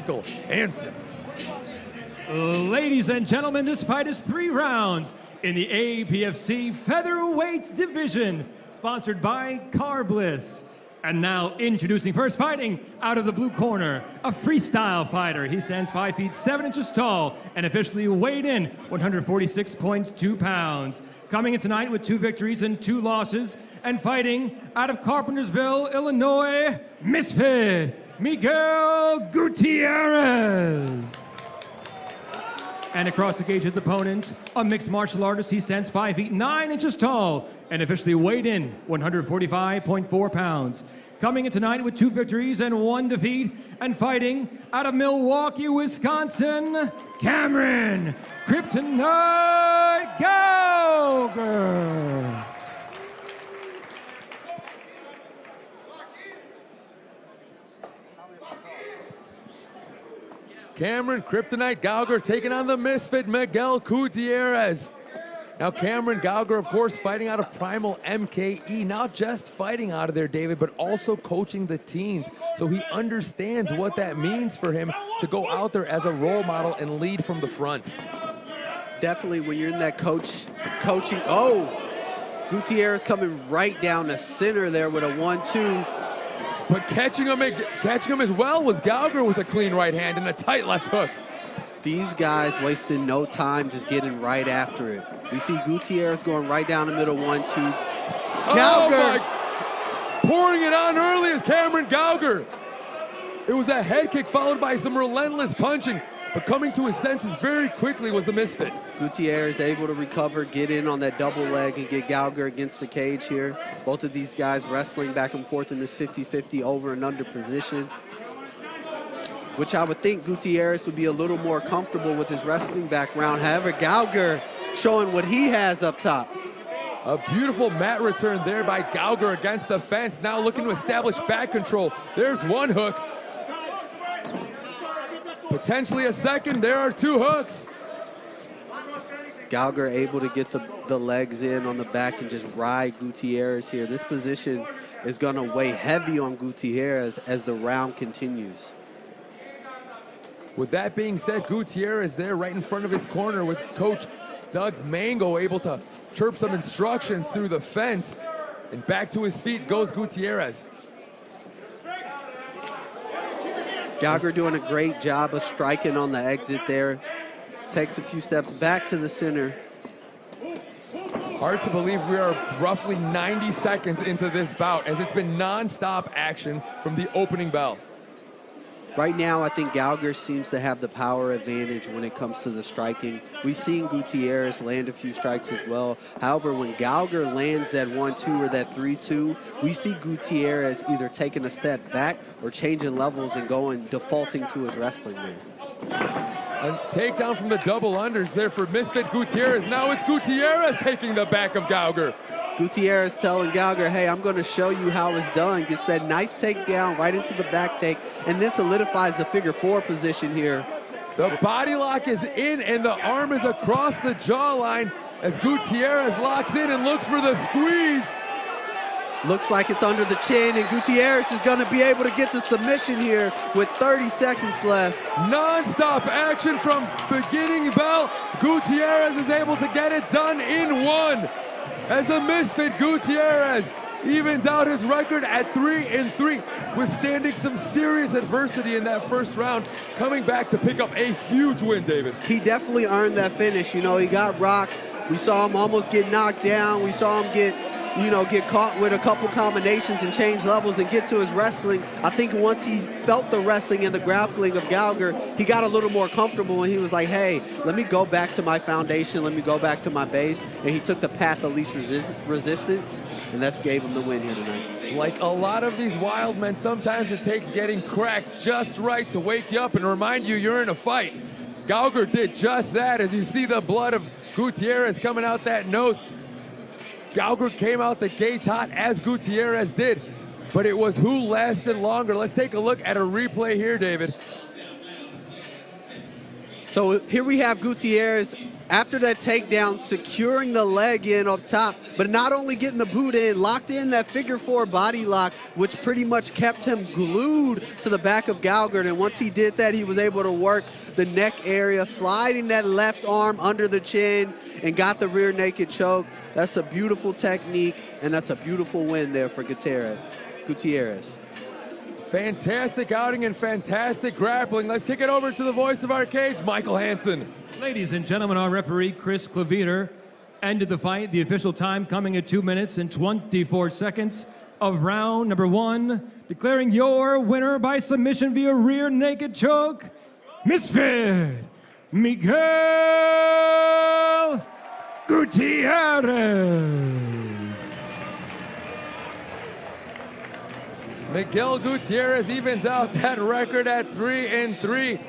Michael Hansen. Ladies and gentlemen, this fight is 3 rounds in the APFC Featherweight Division, sponsored by Car Bliss. And now introducing first, fighting out of the blue corner, a freestyle fighter. He stands 5 feet 7 inches tall and officially weighed in 146.2 pounds. Coming in tonight with 2 victories and 2 losses, and fighting out of Carpentersville, Illinois, Misfit, Miguel Gutierrez. And across the cage, his opponent, a mixed martial artist. He stands 5 feet 9 inches tall and officially weighed in 145.4 pounds. Coming in tonight with 2 victories and 1 defeat, and fighting out of Milwaukee, Wisconsin, Camryn Kryptonite Gouger. Camryn Kryptonite Gouger taking on the Misfit Miguel Gutierrez. Now Camryn Gouger, of course, fighting out of Primal MKE, not just fighting out of there, David, but also coaching the teens. So he understands what that means for him to go out there as a role model and lead from the front. Definitely when you're in that coaching. Oh, Gutierrez coming right down the center there with a 1-2. But catching him as well was Gouger with a clean right hand and a tight left hook. These guys wasting no time, just getting right after it. We see Gutierrez going right down the middle, 1-2. Gouger! Pouring it on early is Camryn Gouger. It was a head kick followed by some relentless punching, but coming to his senses very quickly was the Misfit. Gutierrez able to recover, get in on that double leg, and get Gouger against the cage here. Both of these guys wrestling back and forth in this 50-50 over and under position, which I would think Gutierrez would be a little more comfortable with his wrestling background. However, Gouger showing what he has up top. A beautiful mat return there by Gouger against the fence. Now looking to establish back control. There's 1 hook. Potentially a second. There are 2 hooks. Gouger able to get the legs in on the back and just ride Gutierrez here. This position is going to weigh heavy on Gutierrez as the round continues. With that being said, Gutierrez there right in front of his corner with Coach Doug Mango able to chirp some instructions through the fence. And back to his feet goes Gutierrez. Gouger doing a great job of striking on the exit there. Takes a few steps back to the center. Hard to believe we are roughly 90 seconds into this bout as it's been non-stop action from the opening bell. Right now, I think Gouger seems to have the power advantage when it comes to the striking. We've seen Gutierrez land a few strikes as well. However, when Gouger lands that 1-2 or that 3-2, we see Gutierrez either taking a step back or changing levels and defaulting to his wrestling there. A takedown from the double unders there for Misfit Gutierrez. Now it's Gutierrez taking the back of Gouger. Gutierrez telling Gouger, hey, I'm going to show you how it's done. Gets that nice takedown right into the back take, and this solidifies the figure 4 position here. The body lock is in, and the arm is across the jawline as Gutierrez locks in and looks for the squeeze. Looks like it's under the chin, and Gutierrez is going to be able to get the submission here with 30 seconds left. Non-stop action from beginning bell. Gutierrez is able to get it done in 1. As the Misfit Gutierrez evens out his record at 3-3, withstanding some serious adversity in that first round, coming back to pick up a huge win, David. He definitely earned that finish. You know, he got rocked. We saw him almost get knocked down. We saw him get caught with a couple combinations and change levels and get to his wrestling. I think once he felt the wrestling and the grappling of Gouger, he got a little more comfortable and he was like, hey, let me go back to my foundation, let me go back to my base. And he took the path of least resistance, and that's gave him the win here tonight. Like a lot of these wild men, sometimes it takes getting cracked just right to wake you up and remind you you're in a fight. Gouger did just that as you see the blood of Gutierrez coming out that nose. Gouger came out the gates hot as Gutierrez did, but it was who lasted longer. Let's take a look at a replay here, David. So here we have Gutierrez after that takedown, securing the leg in up top, but not only getting the boot in, locked in that figure 4 body lock, which pretty much kept him glued to the back of Gouger. And once he did that, he was able to work the neck area, sliding that left arm under the chin and got the rear naked choke. That's a beautiful technique, and that's a beautiful win there for Gutierrez. Fantastic outing and fantastic grappling. Let's kick it over to the voice of our cage, Michael Hansen. Ladies and gentlemen, our referee, Chris Claviter, ended the fight. The official time coming at 2 minutes and 24 seconds of round number 1, declaring your winner by submission via rear naked choke, Misfit Miguel Gutierrez. Miguel Gutierrez evens out that record at 3-3.